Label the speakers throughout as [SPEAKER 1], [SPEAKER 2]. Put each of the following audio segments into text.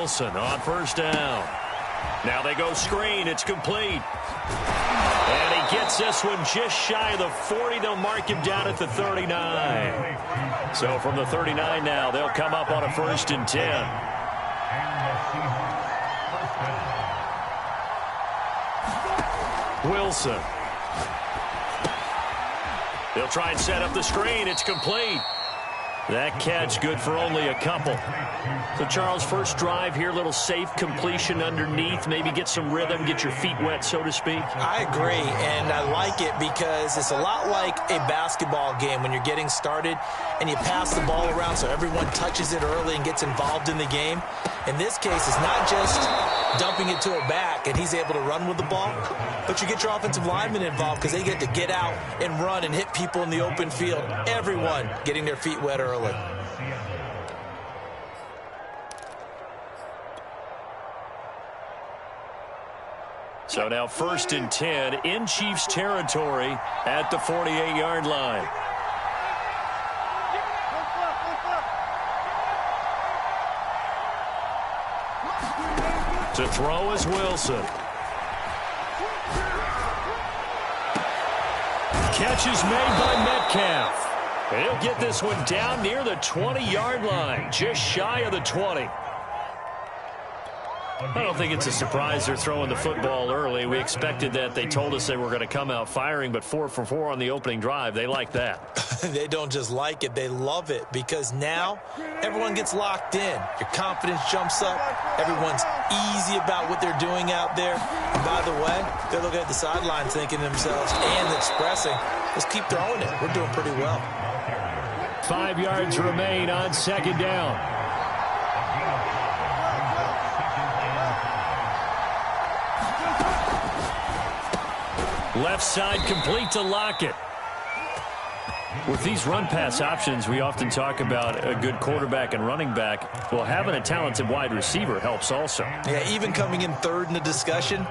[SPEAKER 1] Wilson on first down. Now they go screen. It's complete. And he gets this one just shy of the 40. They'll mark him down at the 39. So from the 39 now, they'll come up on a 1st and 10. Wilson. They'll try and set up the screen. It's complete. That catch good for only a couple. So, Charles, first drive here, little safe completion underneath. Maybe get some rhythm, get your feet wet, so to speak.
[SPEAKER 2] I agree, and I like it because it's a lot like a basketball game when you're getting started and you pass the ball around so everyone touches it early and gets involved in the game. In this case, it's not just dumping it to a back and he's able to run with the ball, but you get your offensive linemen involved because they get to get out and run and hit people in the open field. Everyone getting their feet wet early.
[SPEAKER 1] So now 1st and 10 in Chiefs territory at the 48-yard line. To throw is Wilson. Catch is made by Metcalf. He'll get this one down near the 20-yard line, just shy of the 20. I don't think it's a surprise they're throwing the football early. We expected that. They told us they were going to come out firing, but 4 for 4 on the opening drive. They like that.
[SPEAKER 2] They don't just like it, they love it, because now everyone gets locked in. Your confidence jumps up. Everyone's easy about what they're doing out there. And by the way, they're looking at the sideline thinking to themselves and expressing, let's keep throwing it. We're doing pretty well.
[SPEAKER 1] 5 yards remain on 2nd down. Left side complete to Lockett. With these run-pass options, we often talk about a good quarterback and running back. Well, having a talented wide receiver helps also.
[SPEAKER 2] Yeah, even coming in third in the discussion,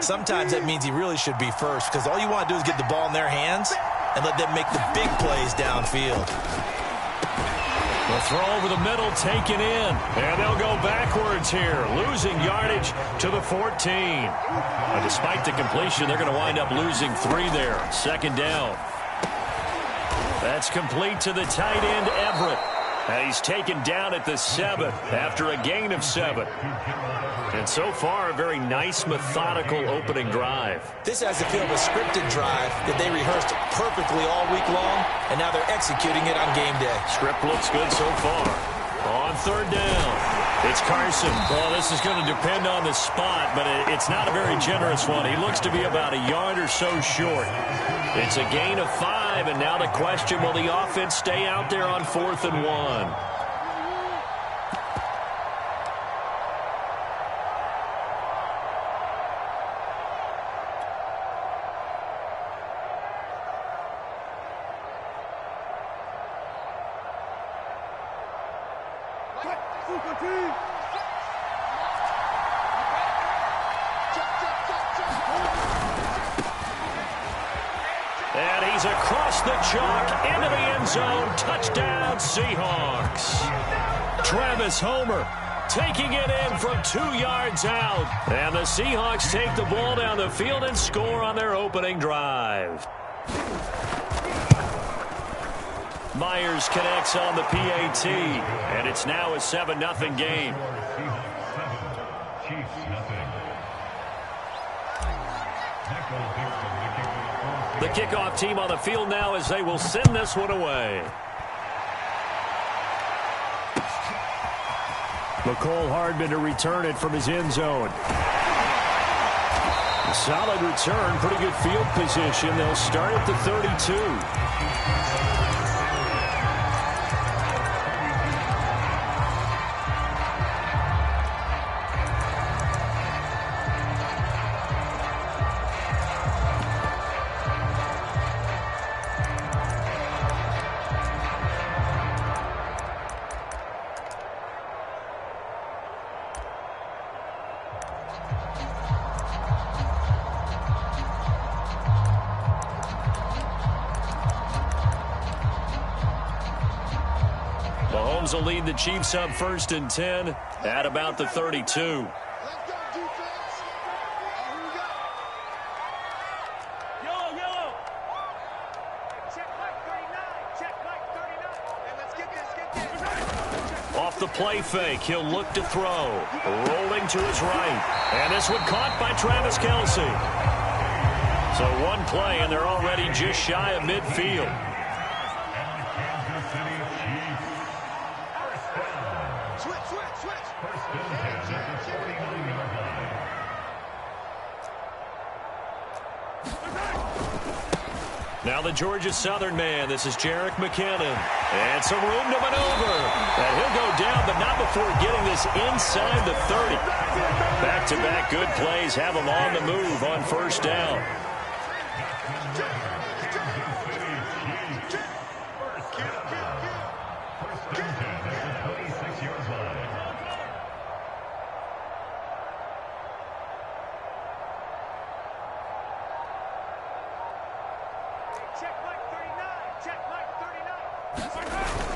[SPEAKER 2] sometimes that means he really should be first, because all you want to do is get the ball in their hands and let them make the big plays downfield.
[SPEAKER 1] The throw over the middle, taken in. And they'll go backwards here, losing yardage to the 14. Despite the completion, they're going to wind up losing 3 there. 2nd down. That's complete to the tight end, Everett. And he's taken down at the 7 after a gain of 7. And so far, a very nice, methodical opening drive.
[SPEAKER 2] This has the feel of a scripted drive that they rehearsed perfectly all week long, and now they're executing it on game day.
[SPEAKER 1] Script looks good so far. On 3rd down, it's Carson. Well, this is going to depend on the spot, but it's not a very generous one. He looks to be about a yard or so short. It's a gain of 5, and now the question, will the offense stay out there on 4th and 1? And he's across the chalk into the end zone. Touchdown, Seahawks. Travis Homer taking it in from 2 yards out. And the Seahawks take the ball down the field and score on their opening drive. Myers connects on the PAT, and it's now a 7-0 game. The kickoff team on the field now as they will send this one away. McCole Hardman to return it from his end zone. Solid return, pretty good field position. They'll start at the 32. Mahomes will lead the Chiefs up 1st and 10 at about the 32. Off the play fake, he'll look to throw. Rolling to his right. And this one caught by Travis Kelce. So one play, and they're already just shy of midfield. Now the Georgia Southern man. This is Jerick McKinnon. And some room to maneuver. And he'll go down, but not before getting this inside the 30. Back-to-back good plays have him on the move on first down.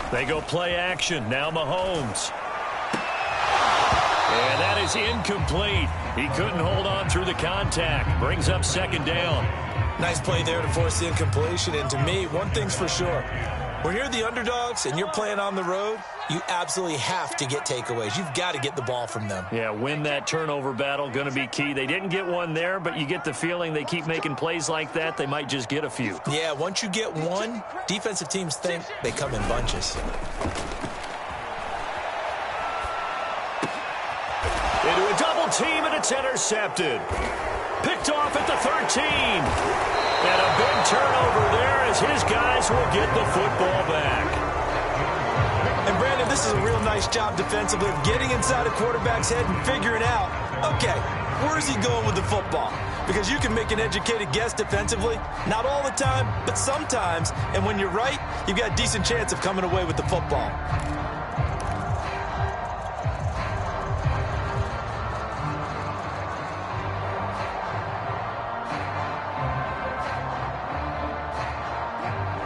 [SPEAKER 1] They go play action. Now Mahomes. And that is incomplete. He couldn't hold on through the contact. Brings up second down.
[SPEAKER 2] Nice play there to force the incompletion. And to me, one thing's for sure. When you're the underdogs and you're playing on the road, you absolutely have to get takeaways. You've got to get the ball from them.
[SPEAKER 1] Yeah, win that turnover battle, going to be key. They didn't get one there, but you get the feeling they keep making plays like that, they might just get a few.
[SPEAKER 2] Yeah, once you get one, defensive teams think they come in bunches.
[SPEAKER 1] Into a double team, and it's intercepted. Picked off at the 13. And a big turnover there as his guys will get the football back.
[SPEAKER 2] And, Brandon, this is a real nice job defensively of getting inside a quarterback's head and figuring out, okay, where's he going with the football? Because you can make an educated guess defensively, not all the time, but sometimes. And when you're right, you've got a decent chance of coming away with the football.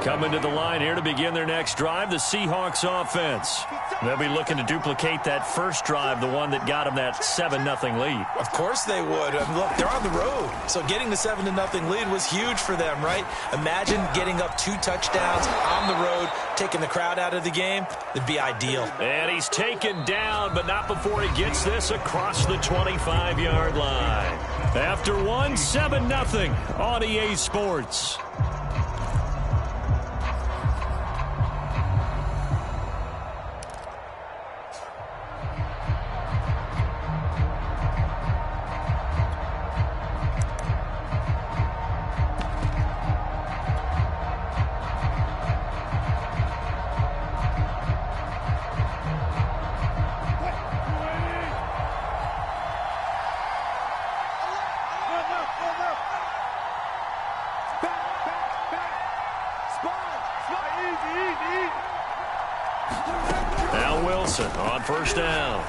[SPEAKER 1] Coming to the line here to begin their next drive, the Seahawks offense. They'll be looking to duplicate that first drive, the one that got them that 7-0 lead.
[SPEAKER 2] Of course they would. I mean, look, they're on the road. So getting the 7-0 lead was huge for them, right? Imagine getting up 2 touchdowns on the road, taking the crowd out of the game. It'd be ideal.
[SPEAKER 1] And he's taken down, but not before he gets this across the 25-yard line. After one, 7-0 on EA Sports. On first down.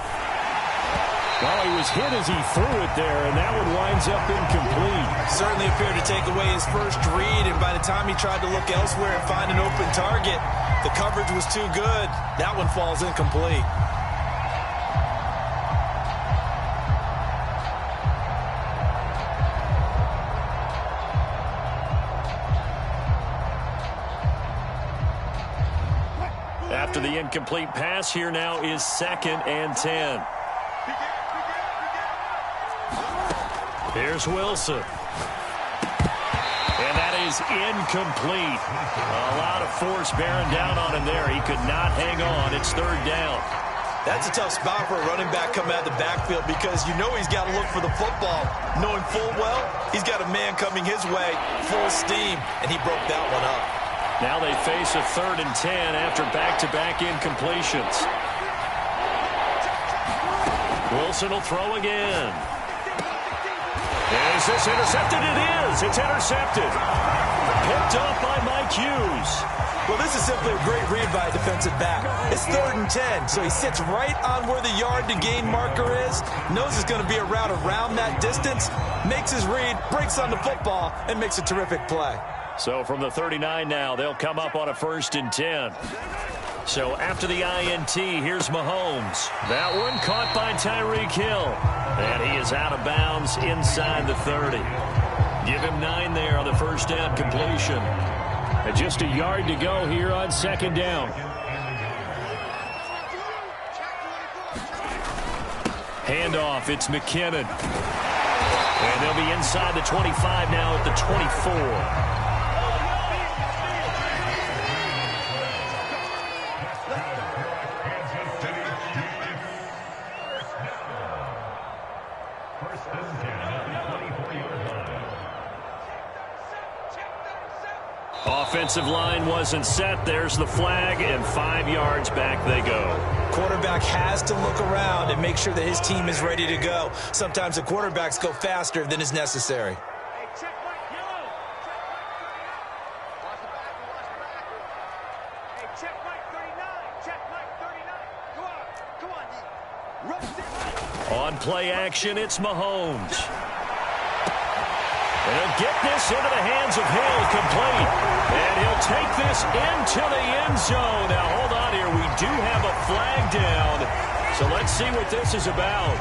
[SPEAKER 1] Well, he was hit as he threw it there, and that one winds up incomplete.
[SPEAKER 2] Certainly appeared to take away his first read, and by the time he tried to look elsewhere and find an open target, the coverage was too good. That one falls incomplete.
[SPEAKER 1] After the incomplete pass, here now is 2nd and 10. Here's Wilson. And that is incomplete. A lot of force bearing down on him there. He could not hang on. It's 3rd down.
[SPEAKER 2] That's a tough spot for a running back coming out of the backfield because you know he's got to look for the football, knowing full well he's got a man coming his way, full steam, and he broke that one up.
[SPEAKER 1] Now they face a 3rd and 10 after back-to-back incompletions. Wilson will throw again. Is this intercepted? It is. It's intercepted. Picked up by Mike Hughes.
[SPEAKER 2] Well, this is simply a great read by a defensive back. It's 3rd and 10, so he sits right on where the yard-to-gain marker is, knows it's going to be a route around that distance, makes his read, breaks on the football, and makes a terrific play.
[SPEAKER 1] So from the 39 now, they'll come up on a 1st and 10. So after the INT, here's Mahomes. That one caught by Tyreek Hill. And he is out of bounds inside the 30. Give him 9 there on the first down completion.
[SPEAKER 3] And just a yard to go here on second down.
[SPEAKER 1] Handoff, it's McKinnon. And they'll be inside the 25 now at the 24. Offensive line wasn't set. There's the flag, and 5 yards back they go.
[SPEAKER 2] Quarterback has to look around and make sure that his team is ready to go. Sometimes the quarterbacks go faster than is necessary.
[SPEAKER 1] On play action, it's Mahomes. And he'll get this into the hands of Hill, complete. And he'll take this into the end zone. Now, hold on here. We do have a flag down. So let's see what this is about.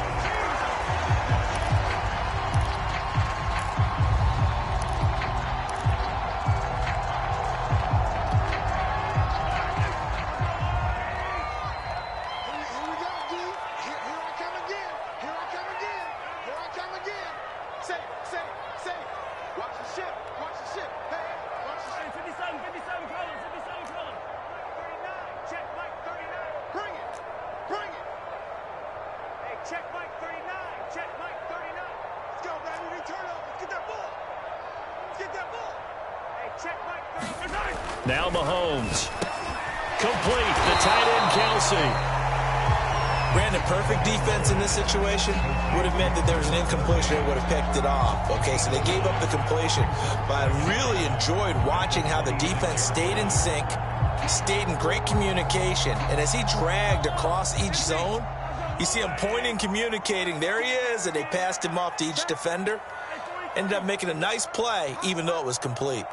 [SPEAKER 1] Now Mahomes. Complete. The tight end, Kelsey.
[SPEAKER 2] Brandon, perfect defense in this situation would have meant that there was an incompletion and would have picked it off. Okay, so they gave up the completion. But I really enjoyed watching how the defense stayed in sync, stayed in great communication. And as he dragged across each zone, you see him pointing, communicating. There he is, and they passed him off to each defender. Ended up making a nice play, even though it was complete.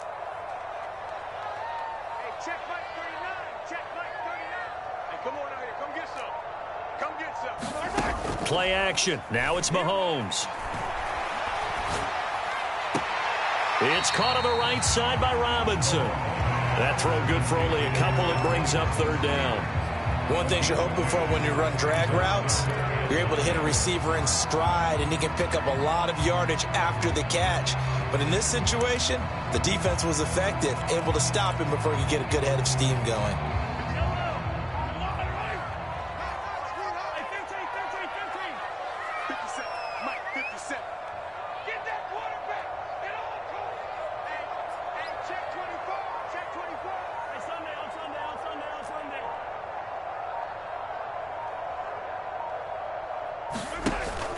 [SPEAKER 1] Play action. Now it's Mahomes. It's caught on the right side by Robinson. That throw good for only a couple. It brings up third down.
[SPEAKER 2] One thing you're hoping for when you run drag routes, you're able to hit a receiver in stride, and he can pick up a lot of yardage after the catch. But in this situation, the defense was effective, able to stop him before he could get a good head of steam going.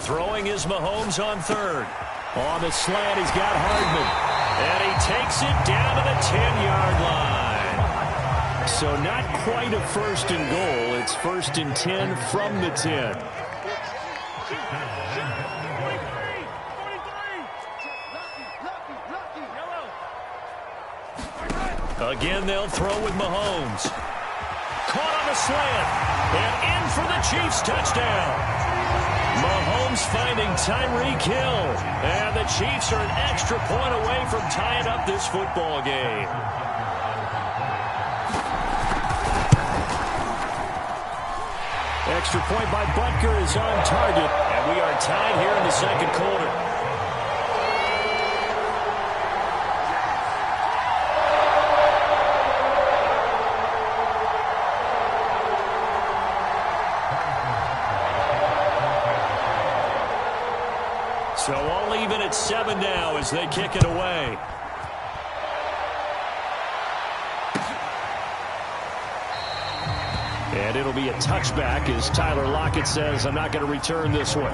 [SPEAKER 1] Throwing is Mahomes on third. On the slant, he's got Hardman. And he takes it down to the 10-yard line.
[SPEAKER 3] So not quite a first and goal. It's first and 10 from the 10.
[SPEAKER 1] Again, they'll throw with Mahomes. Caught on the slant. And in for the Chiefs touchdown. Mahomes finding Tyreek Hill. And the Chiefs are an extra point away from tying up this football game. Extra point by Butker is on target. And we are tied here in the second quarter. So all even at 7 now as they kick it away. And it'll be a touchback as Tyler Lockett says, I'm not going to return this one.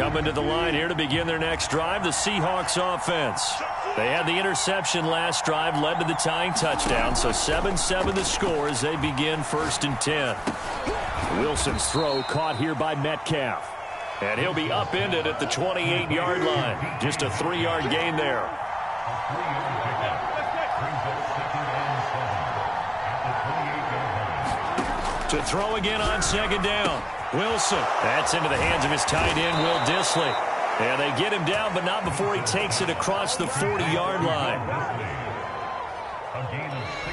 [SPEAKER 1] Coming to the line here to begin their next drive, the Seahawks offense. They had the interception last drive, led to the tying touchdown, so 7-7 the score as they begin 1st and 10.
[SPEAKER 3] Wilson's throw caught here by Metcalf.
[SPEAKER 1] And he'll be upended at the 28-yard line. Just a 3-yard gain there. To throw again on 2nd down. Wilson. That's into the hands of his tight end, Will Dissly. And they get him down, but not before he takes it across the 40-yard line.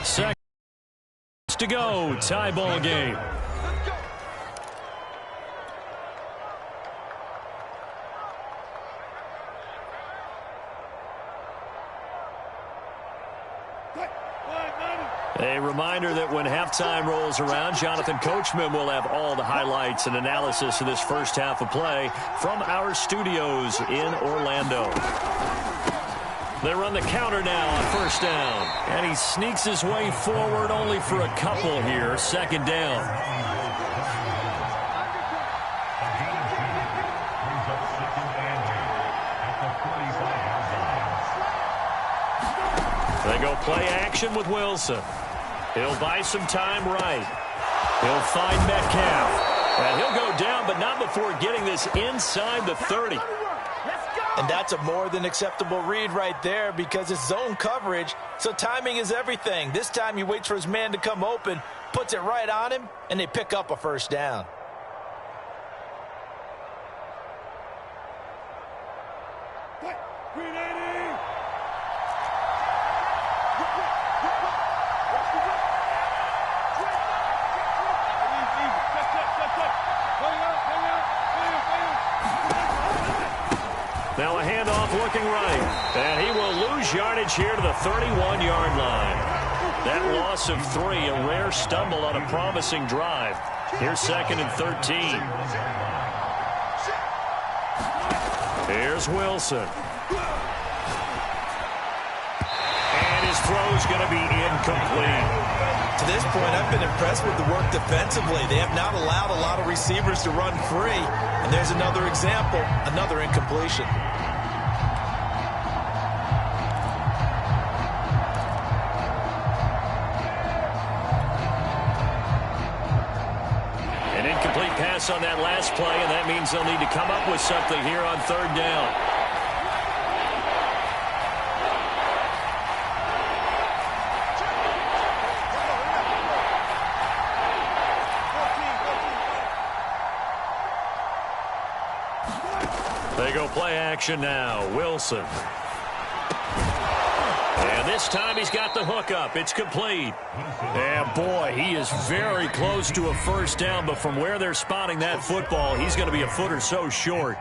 [SPEAKER 1] Seconds to go. Tie ball game. A reminder that when halftime rolls around, Jonathan Coachman will have all the highlights and analysis of this first half of play from our studios in Orlando. They run the counter now on 1st down. And he sneaks his way forward only for a couple here. 2nd down. They go play action with Wilson. He'll buy some time right. He'll find Metcalf. And he'll go down, but not before getting this inside the 30.
[SPEAKER 2] And that's a more than acceptable read right there because it's zone coverage, so timing is everything. This time he waits for his man to come open, puts it right on him, and they pick up a 1st down.
[SPEAKER 1] Now a handoff looking right. And he will lose yardage here to the 31-yard line. That loss of 3, a rare stumble on a promising drive. Here's 2nd and 13. Here's Wilson. And his throw's going to be incomplete.
[SPEAKER 2] To this point, I've been impressed with the work defensively. They have not allowed a lot of receivers to run free. And there's another example, another incompletion.
[SPEAKER 1] An incomplete pass on that last play, and that means they'll need to come up with something here on 3rd down. They go play action now. Wilson. And this time he's got the hook up. It's complete.
[SPEAKER 3] And boy, he is very close to a 1st down, but from where they're spotting that football, he's going to be a foot or so short.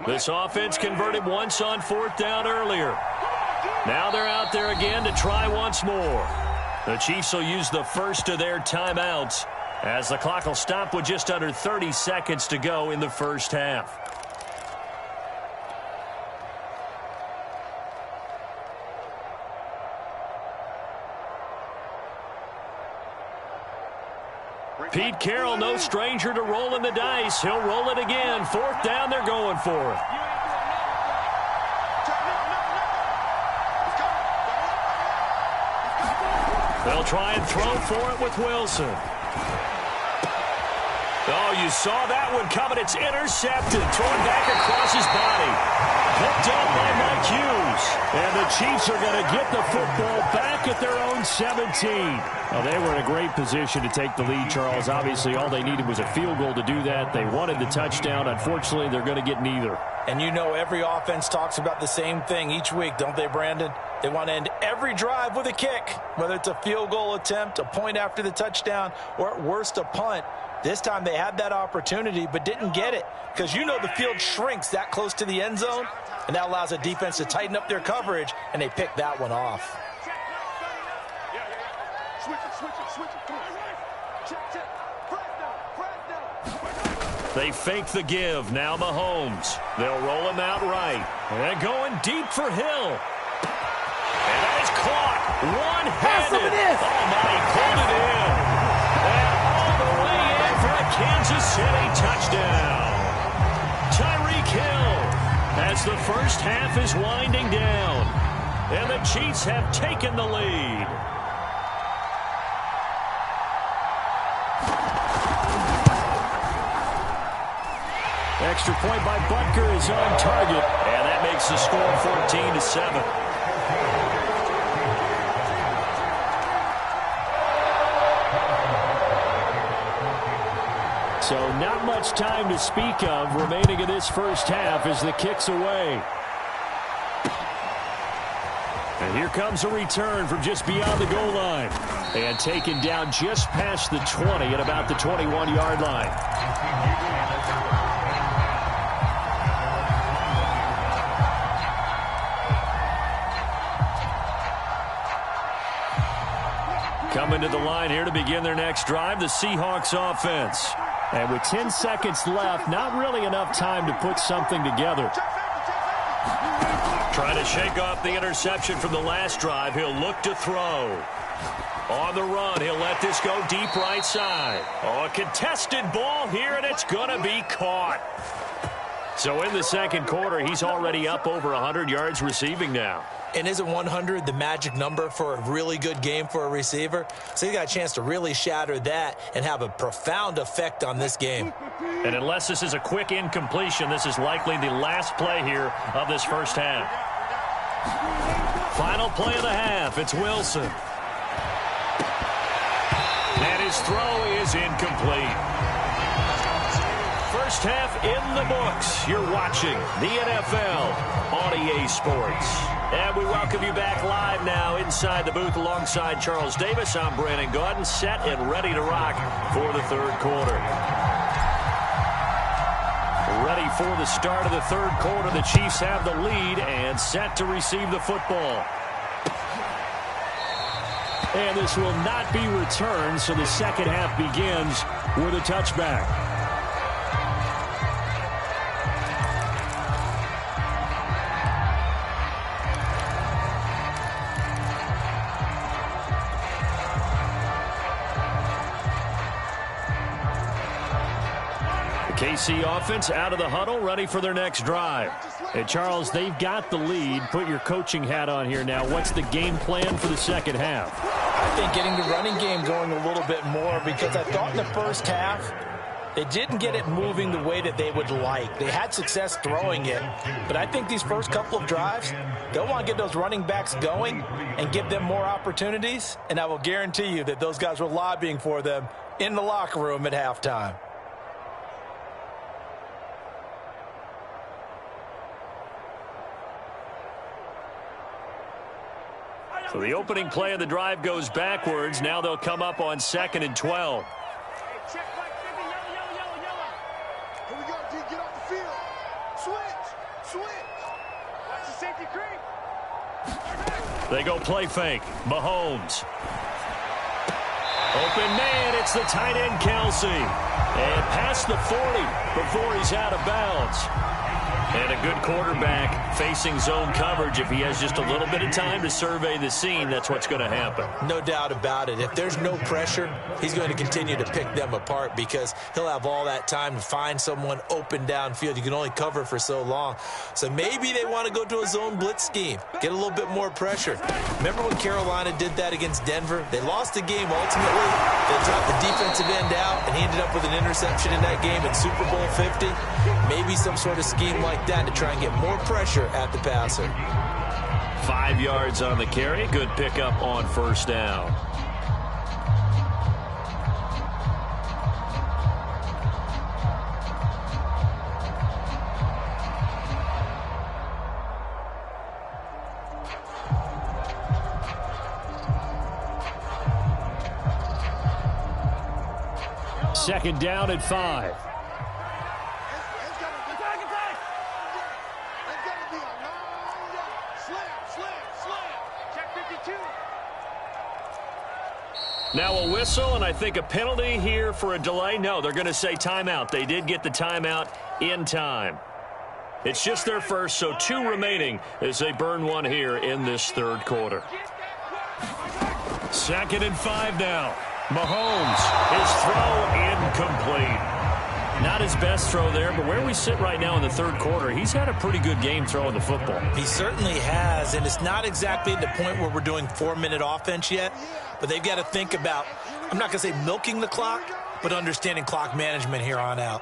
[SPEAKER 1] This offense converted once on 4th down earlier. Now they're out there again to try once more. The Chiefs will use the first of their timeouts as the clock will stop with just under 30 seconds to go in the first half. Pete Carroll, no stranger to rolling the dice. He'll roll it again. 4th down, they're going for it. They'll try and throw for it with Wilson. Oh, you saw that one coming. It's intercepted. Thrown back across his body. Picked up by Mike Hughes.
[SPEAKER 3] And the Chiefs are going to get the football back at their own 17. Well, they were in a great position to take the lead, Charles. Obviously, all they needed was a field goal to do that. They wanted the touchdown. Unfortunately, they're going to get neither.
[SPEAKER 2] And you know every offense talks about the same thing each week, don't they, Brandon? They want to end every drive with a kick, whether it's a field goal attempt, a point after the touchdown, or at worst a punt. This time they had that opportunity but didn't get it because you know the field shrinks that close to the end zone, and that allows a defense to tighten up their coverage, and they pick that one off.
[SPEAKER 1] They fake the give. Now Mahomes. They'll roll him out right. And going deep for Hill. And that is caught. One-handed. Oh, my, he pulled it in. And all the way in for a Kansas City touchdown. Tyreek Hill as the first half is winding down. And the Chiefs have taken the lead.
[SPEAKER 3] Extra point by Butker is on target.
[SPEAKER 1] And that makes the score 14-7.
[SPEAKER 3] So not much time to speak of remaining in this first half as the kick's away. And here comes a return from just beyond the goal line. And taken down just past the 20 at about the 21-yard line.
[SPEAKER 1] Coming to the line here to begin their next drive, the Seahawks offense.
[SPEAKER 3] And with 10 seconds left, not really enough time to put something together.
[SPEAKER 1] Trying to shake off the interception from the last drive. He'll look to throw. On the run, he'll let this go deep right side. Oh, a contested ball here, and it's going to be caught. So in the second quarter, he's already up over 100 yards receiving now.
[SPEAKER 2] And isn't 100 the magic number for a really good game for a receiver? So he got a chance to really shatter that and have a profound effect on this game.
[SPEAKER 1] And unless this is a quick incompletion, this is likely the last play here of this first half. Final play of the half. It's Wilson. And his throw is incomplete. First half in the books. You're watching the NFL on EA Sports. And we welcome you back live now inside the booth alongside Charles Davis. I'm Brandon Gaudin, set and ready to rock for the third quarter. Ready for the start of the third quarter. The Chiefs have the lead and set to receive the football.
[SPEAKER 3] And this will not be returned, so the second half begins with a touchback.
[SPEAKER 1] KC offense out of the huddle, ready for their next drive.
[SPEAKER 3] Hey, Charles, they've got the lead. Put your coaching hat on here now. What's the game plan for the second half?
[SPEAKER 2] I think getting the running game going a little bit more, because I thought in the first half they didn't get it moving the way that they would like. They had success throwing it, but I think these first couple of drives, they'll want to get those running backs going and give them more opportunities, and I will guarantee you that those guys were lobbying for them in the locker room at halftime.
[SPEAKER 1] So the opening play of the drive goes backwards. Now they'll come up on 2nd and 12.
[SPEAKER 4] Here we go, D. Get off the field. Switch. Watch the safety creep.
[SPEAKER 1] They go play fake. Mahomes. Open man, it's the tight end Kelsey. And past the 40 before he's out of bounds. And a good quarterback facing zone coverage. If he has just a little bit of time to survey the scene, that's what's going to happen.
[SPEAKER 2] No doubt about it. If there's no pressure, he's going to continue to pick them apart because he'll have all that time to find someone open downfield. You can only cover for so long. So maybe they want to go to a zone blitz scheme, get a little bit more pressure. Remember when Carolina did that against Denver? They lost the game ultimately. They dropped the defensive end out, and he ended up with an interception in that game in Super Bowl 50. Maybe some sort of scheme like that to try and get more pressure at the passer.
[SPEAKER 1] 5 yards on the carry. Good pickup on first down.
[SPEAKER 3] Second down at 5.
[SPEAKER 1] Now a whistle, and I think a penalty here for a delay. No, they're going to say timeout. They did get the timeout in time. It's just their first, so 2 remaining as they burn one here in this third quarter. 2nd and 5 now. Mahomes, his throw incomplete. Not his best throw there, but where we sit right now in the third quarter, he's had a pretty good game throwing the football.
[SPEAKER 2] He certainly has, and it's not exactly at the point where we're doing 4-minute offense yet, but they've got to think about, I'm not going to say milking the clock, but understanding clock management here on out.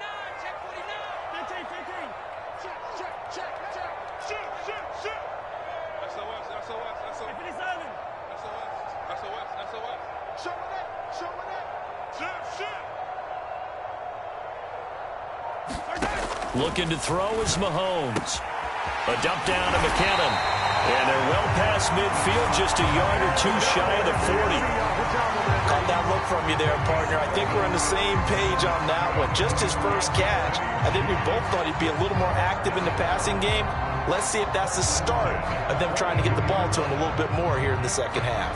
[SPEAKER 1] Looking to throw is Mahomes. A dump down to McKinnon. And they're well past midfield, just a yard or 2 shy of the 40.
[SPEAKER 2] Caught that look from you there, partner. I think we're on the same page on that one. Just his first catch. I think we both thought he'd be a little more active in the passing game. Let's see if that's the start of them trying to get the ball to him a little bit more here in the second half.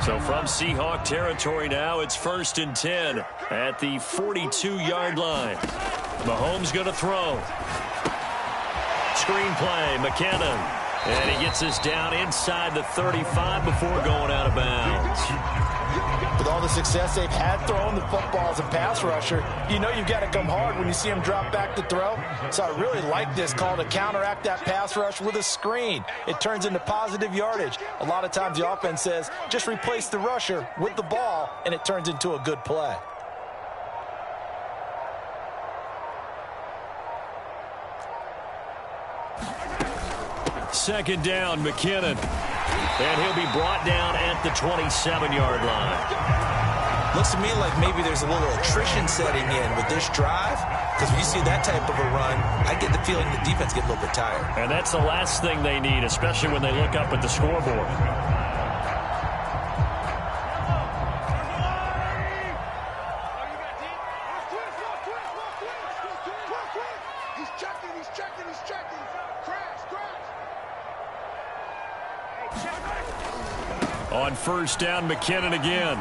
[SPEAKER 1] So from Seahawk territory now, it's 1st and 10 at the 42-yard line. Mahomes going to throw. Screen play, McKinnon. And he gets us down inside the 35 before going out of bounds.
[SPEAKER 2] With all the success they've had throwing the football as a pass rusher, you know you've got to come hard when you see him drop back to throw. So I really like this call to counteract that pass rush with a screen. It turns into positive yardage. A lot of times the offense says, just replace the rusher with the ball, and it turns into a good play.
[SPEAKER 1] Second down, McKinnon. And he'll be brought down at the 27-yard line.
[SPEAKER 2] Looks to me like maybe there's a little attrition setting in with this drive, because when you see that type of a run, I get the feeling the defense gets a little bit tired.
[SPEAKER 1] And that's the last thing they need, especially when they look up at the scoreboard. On 1st down, McKinnon again.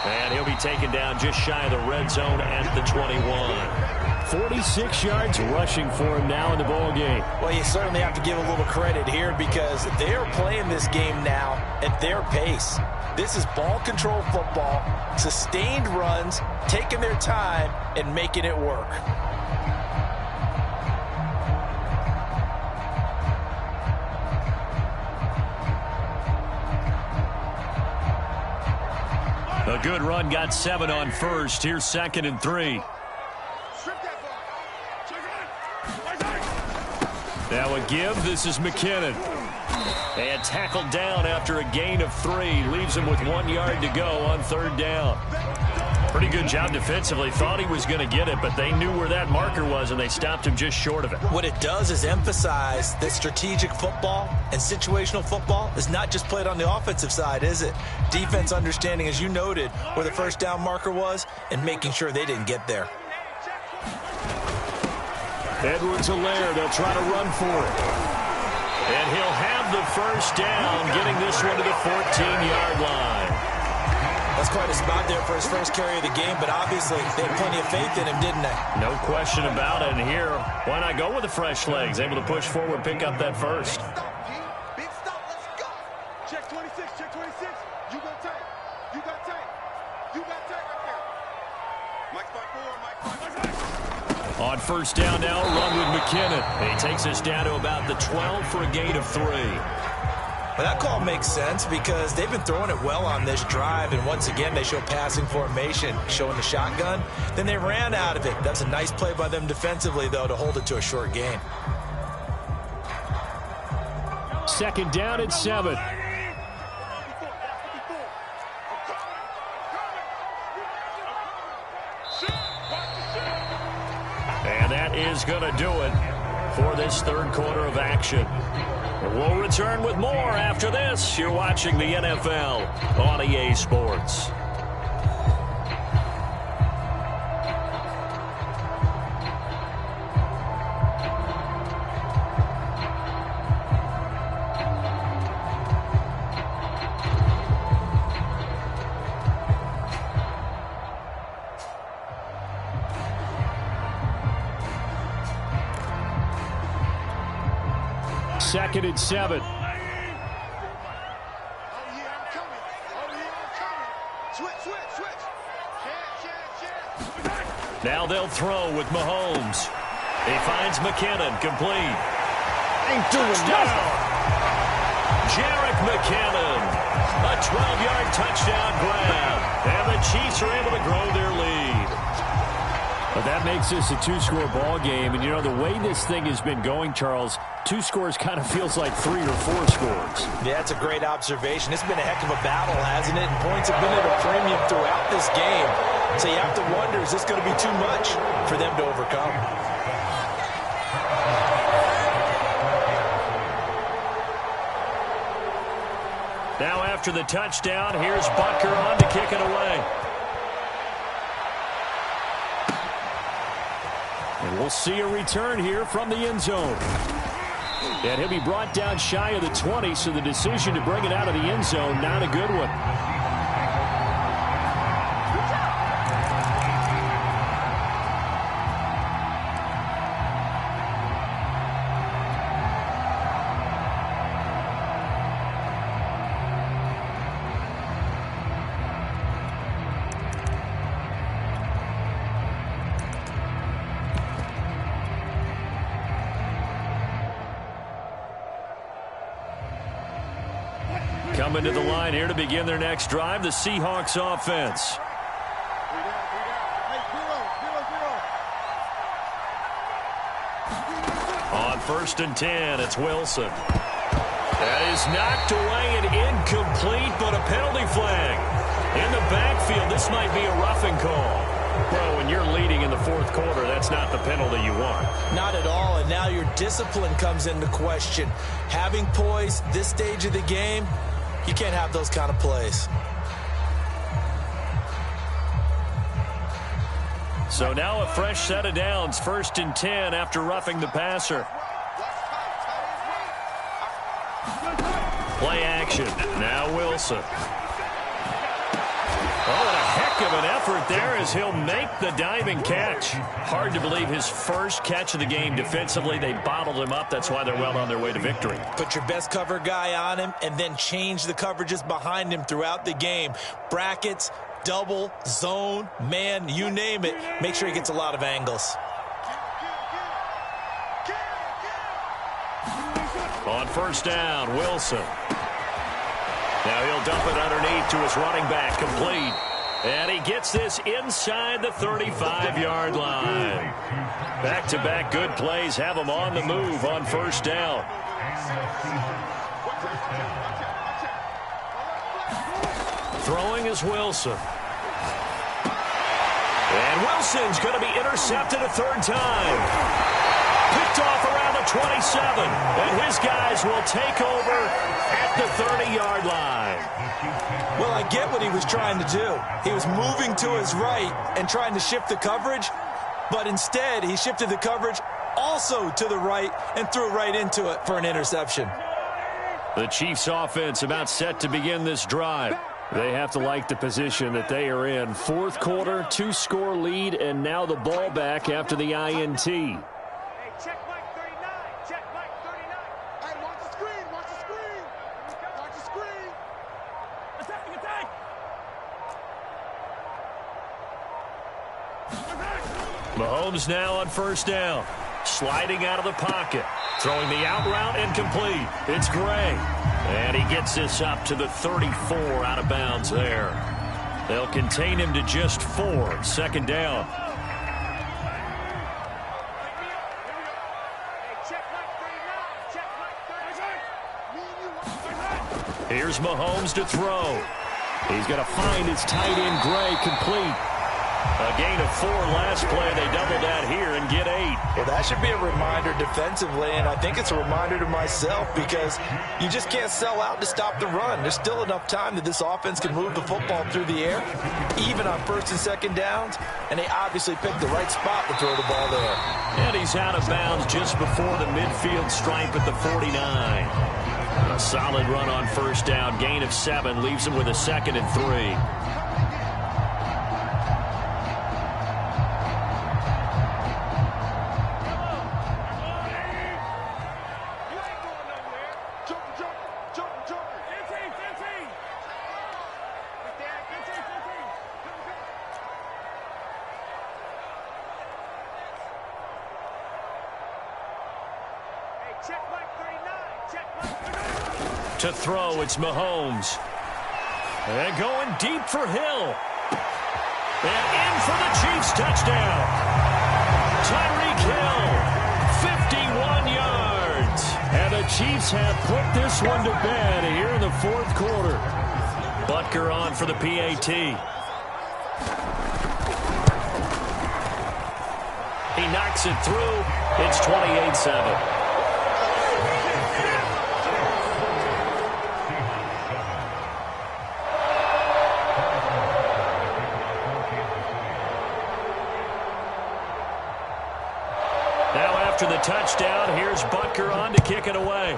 [SPEAKER 1] And he'll be taken down just shy of the red zone at the 21.
[SPEAKER 3] 46 yards rushing for him now in the ball game.
[SPEAKER 2] Well, you certainly have to give a little credit here because they're playing this game now at their pace. This is ball control football, sustained runs, taking their time, and making it work.
[SPEAKER 1] A good run, got 7 on 1st. Here's 2nd and 3. Now a give. This is McKinnon. And tackled down after a gain of 3. Leaves him with 1 yard to go on 3rd down. Pretty good job defensively. Thought he was going to get it, but they knew where that marker was, and they stopped him just short of it.
[SPEAKER 2] What it does is emphasize that strategic football and situational football is not just played on the offensive side, is it? Defense understanding, as you noted, where the 1st down marker was and making sure they didn't get there.
[SPEAKER 3] Edwards-Helaire, they'll try to run for it.
[SPEAKER 1] And he'll have the 1st down, getting this one to the 14-yard line.
[SPEAKER 2] That's quite a spot there for his first carry of the game, but obviously they had plenty of faith in him, didn't they?
[SPEAKER 1] No question about it. And here, why not go with the fresh legs? Able to push forward, pick up that 1st.
[SPEAKER 4] Big stop, let's go. Check 26, check 26. You got tape. You got tape. You got tape right there. Mike 5-4, Mike 5.
[SPEAKER 1] On 1st down now, run with McKinnon. And he takes us down to about the 12 for a gain of 3.
[SPEAKER 2] Well, that call makes sense because they've been throwing it well on this drive, and once again, they show passing formation, showing the shotgun. Then they ran out of it. That's a nice play by them defensively, though, to hold it to a short gain.
[SPEAKER 3] 2nd down and 7.
[SPEAKER 1] And that is going to do it for this third quarter of action. We'll return with more after this. You're watching the NFL on EA Sports.
[SPEAKER 3] 2nd and 7.
[SPEAKER 4] Oh, yeah, I'm coming. Oh, yeah, I'm coming. Switch. Check.
[SPEAKER 1] Now they'll throw with Mahomes. He finds McKinnon, complete.
[SPEAKER 3] Ain't doing
[SPEAKER 1] Touchdown! Jerick McKinnon. A 12-yard touchdown grab. And the Chiefs are able to grow their lead.
[SPEAKER 3] But that makes this a 2-score ball game. And, you know, the way this thing has been going, Charles, 2 scores kind of feels like 3 or 4 scores.
[SPEAKER 2] Yeah, that's a great observation. It's been a heck of a battle, hasn't it? And points have been at a premium throughout this game. So you have to wonder, is this going to be too much for them to overcome?
[SPEAKER 1] Now after the touchdown, here's Butker on to kick it away.
[SPEAKER 3] And we'll see a return here from the end zone. And he'll be brought down shy of the 20, so the decision to bring it out of the end zone, not a good one.
[SPEAKER 1] Coming to the line here to begin their next drive, the Seahawks offense. On 1st and 10, it's Wilson. That is knocked away and incomplete, but a penalty flag. In the backfield, this might be a roughing call. Well, when you're leading in the 4th quarter, that's not the penalty you want.
[SPEAKER 2] Not at all, and now your discipline comes into question. Having poise this stage of the game, you can't have those kind of plays.
[SPEAKER 1] So now a fresh set of downs, 1st and 10 after roughing the passer. Play action. Now Wilson. Oh, and a heck of an effort there as he'll make the diving catch. Hard to believe his first catch of the game defensively. They bottled him up. That's why they're well on their way to victory.
[SPEAKER 2] Put your best cover guy on him and then change the coverages behind him throughout the game. Brackets, double, zone, man, you name it. Make sure he gets a lot of angles.
[SPEAKER 1] On 1st down, Wilson. Now he'll dump it underneath to his running back, complete. And he gets this inside the 35-yard line. Back-to-back good plays have him on the move on 1st down. Throwing is Wilson. And Wilson's going to be intercepted a 3rd time. Picked off around the 27. And his guys will take over at the 30-yard line.
[SPEAKER 2] Well, I get what he was trying to do. He was moving to his right and trying to shift the coverage, but instead he shifted the coverage also to the right and threw right into it for an interception.
[SPEAKER 3] The Chiefs offense about set to begin this drive. They have to like the position that they are in. 4th quarter, 2-score lead, and now the ball back after the INT.
[SPEAKER 4] Check Mike 39. Check Mike 39. Hey, watch the screen. Watch the screen. Watch the screen. Attack.
[SPEAKER 1] Mahomes now on 1st down. Sliding out of the pocket. Throwing the out route and complete. It's Gray. And he gets this up to the 34 out of bounds there. They'll contain him to just 4. 2nd down. Here's Mahomes to throw.
[SPEAKER 3] He's going to find his tight end, Gray, complete.
[SPEAKER 1] A gain of 4 last play. They double that here and get 8.
[SPEAKER 2] Well, that should be a reminder defensively, and I think it's a reminder to myself because you just can't sell out to stop the run. There's still enough time that this offense can move the football through the air, even on 1st and 2nd downs, and they obviously picked the right spot to throw the ball there.
[SPEAKER 1] And he's out of bounds just before the midfield stripe at the 49. A solid run on 1st down. Gain of 7 leaves him with a 2nd and 3. To throw, it's Mahomes. And going deep for Hill. And in for the Chiefs touchdown. Tyreek Hill, 51 yards.
[SPEAKER 3] And the Chiefs have put this one to bed here in the fourth quarter.
[SPEAKER 1] Butker on for the PAT. He knocks it through. It's 28-7. After the touchdown, here's Butker on to kick it away.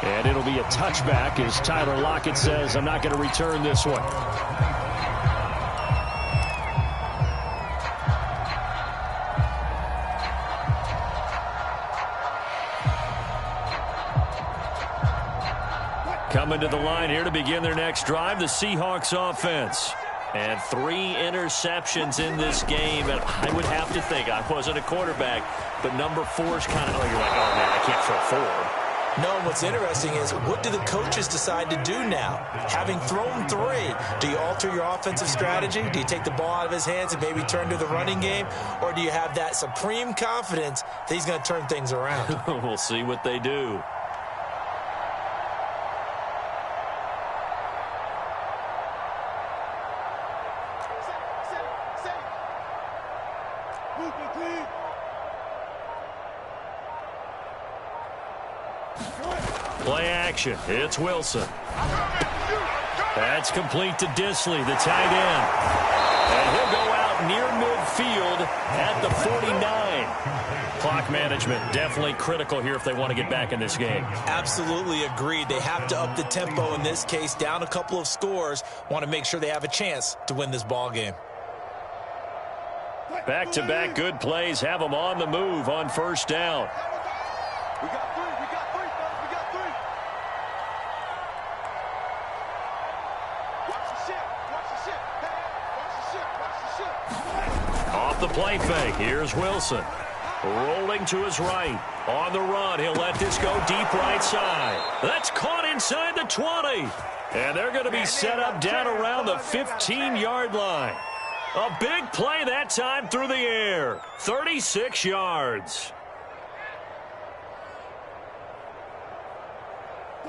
[SPEAKER 3] And it'll be a touchback as Tyler Lockett says, I'm not going to return this one. Coming to the line here to begin their next drive, the Seahawks offense.
[SPEAKER 1] And 3 interceptions in this game. And I would have to think, I wasn't a quarterback, but number 4 is kind of, you're like, oh, man, I can't throw 4.
[SPEAKER 2] No, what's interesting is what do the coaches decide to do now? Having thrown 3, do you alter your offensive strategy? Do you take the ball out of his hands and maybe turn to the running game? Or do you have that supreme confidence that he's going to turn things around?
[SPEAKER 1] We'll see what they do. Play action. It's Wilson. That's complete to Disley, the tight end. And he'll go out near midfield at the 49. Clock management definitely critical here if they want to get back in this game.
[SPEAKER 2] Absolutely agreed. They have to up the tempo in this case, down a couple of scores. Want to make sure they have a chance to win this ball game.
[SPEAKER 1] Back-to-back good plays have them on the move on first down.
[SPEAKER 4] We got 3, fellas. We got 3. Watch the ship. Watch the ship.
[SPEAKER 1] Off the play fake, here's Wilson. Rolling to his right. On the run, he'll let this go deep right side. That's caught inside the 20. And they're going to be set up down around the 15-yard line. A big play that time through the air. 36 yards.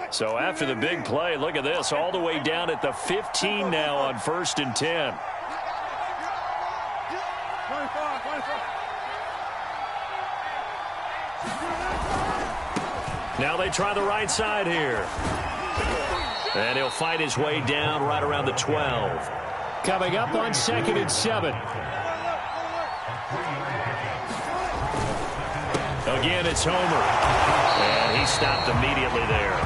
[SPEAKER 1] So after the big play, look at this, all the way down at the 15 now on 1st and 10. Now they try the right side here. And he'll fight his way down right around the 12.
[SPEAKER 3] Coming up on 2nd and 7.
[SPEAKER 1] Again, it's Homer. And he stopped immediately there.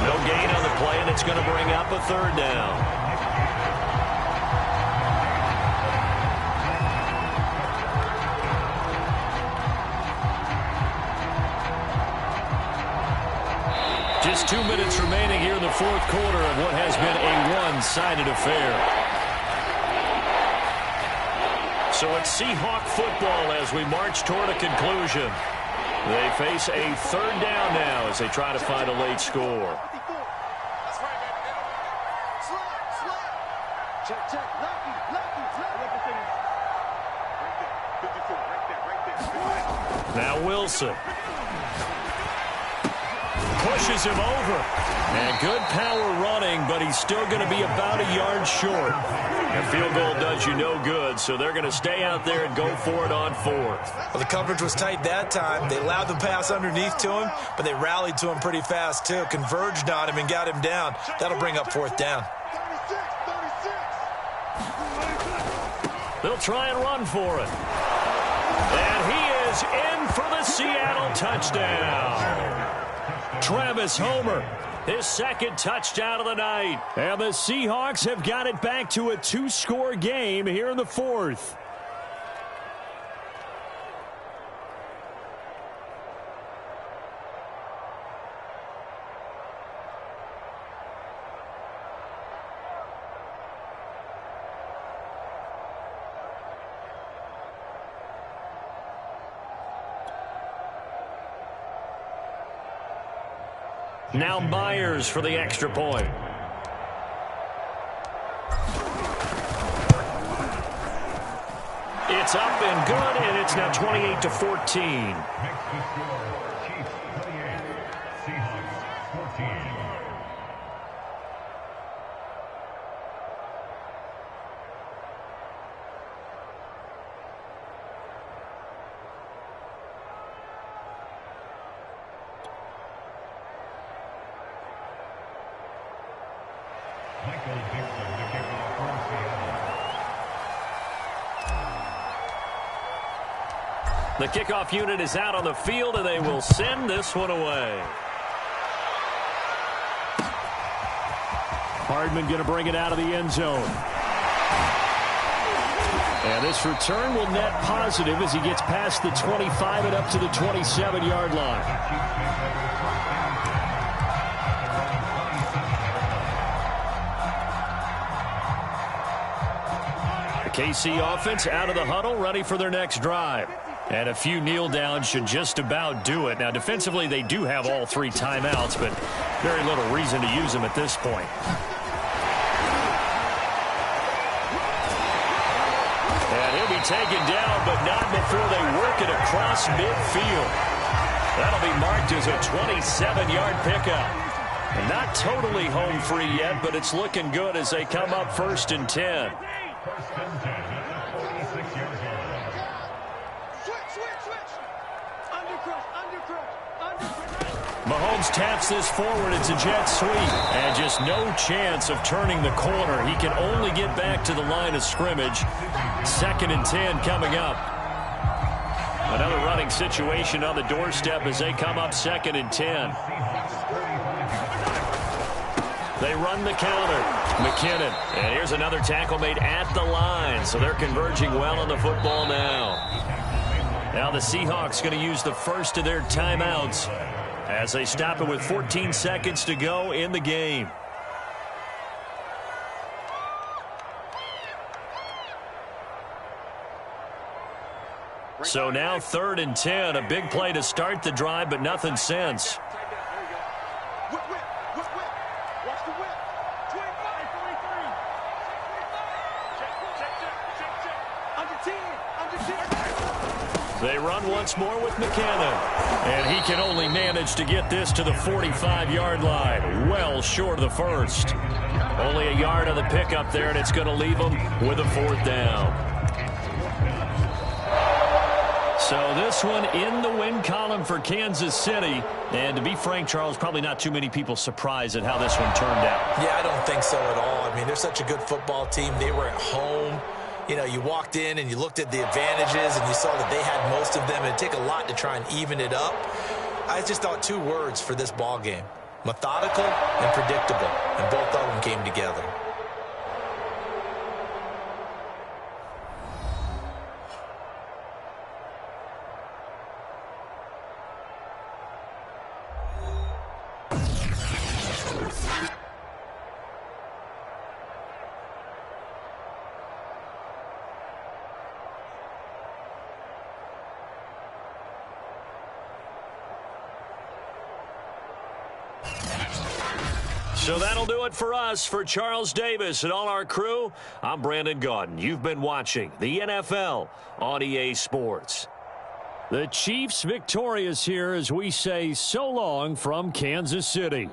[SPEAKER 1] No gain on the play, and it's going to bring up a 3rd down. Just 2 minutes remaining here in the 4th quarter of what has been a one-sided affair. So it's Seahawk football as we march toward a conclusion. They face a 3rd down now as they try to find a late score.
[SPEAKER 4] That's right, baby. Slide. Check. Right there.
[SPEAKER 1] Now Wilson. Pushes him over. And good power running, but he's still going to be about a yard short. A field goal does you no good, so they're going to stay out there and go for it on 4th.
[SPEAKER 2] Well, the coverage was tight that time. They allowed the pass underneath to him, but they rallied to him pretty fast, too. Converged on him and got him down. That'll bring up 4th down.
[SPEAKER 4] 36.
[SPEAKER 1] They'll try and run for it. And he is in for the Seattle touchdown. Travis Homer, his 2nd touchdown of the night.
[SPEAKER 3] And the Seahawks have got it back to a 2-score game here in the 4th.
[SPEAKER 1] Now Myers for the extra point. It's up and good, and it's now 28-14. The kickoff unit is out on the field, and they will send this one away.
[SPEAKER 3] Hardman going to bring it out of the end zone. And this return will net positive as he gets past the 25 and up to the 27-yard line. KC offense out of the huddle, ready for their next drive. And a few kneel downs should just about do it. Now, defensively, they do have all 3 timeouts, but very little reason to use them at this point. And he'll be taken down, but not before they work it across midfield. That'll be marked as a 27-yard pickup. And not totally home free yet, but it's looking good as they come up 1st and 10. Mahomes taps this forward. It's a jet sweep. And just no chance of turning the corner. He can only get back to the line of scrimmage. 2nd and 10 coming up. Another running situation on the doorstep as they come up 2nd and 10. They run the counter. McKinnon. And here's another tackle made at the line. So they're converging well on the football now. Now the Seahawks going to use the first of their timeouts as they stop it with 14 seconds to go in the game. So now 3rd and 10. A big play to start the drive, but nothing since. They run once more with McKinnon. And he can only manage to get this to the 45-yard line. Well short of the first. Only a yard on the pickup there, and it's going to leave them with a 4th down. So this one in the win column for Kansas City. And to be frank, Charles, probably not too many people surprised at how this one turned out.
[SPEAKER 2] Yeah, I don't think so at all. I mean, they're such a good football team. They were at home. You know, you walked in and you looked at the advantages and you saw that they had most of them. It'd take a lot to try and even it up. I just thought 2 words for this ball game: methodical and predictable. And both of them came together.
[SPEAKER 1] So that'll do it for us. For Charles Davis and all our crew, I'm Brandon Gaudin. You've been watching the NFL on EA Sports.
[SPEAKER 3] The Chiefs victorious here as we say so long from Kansas City.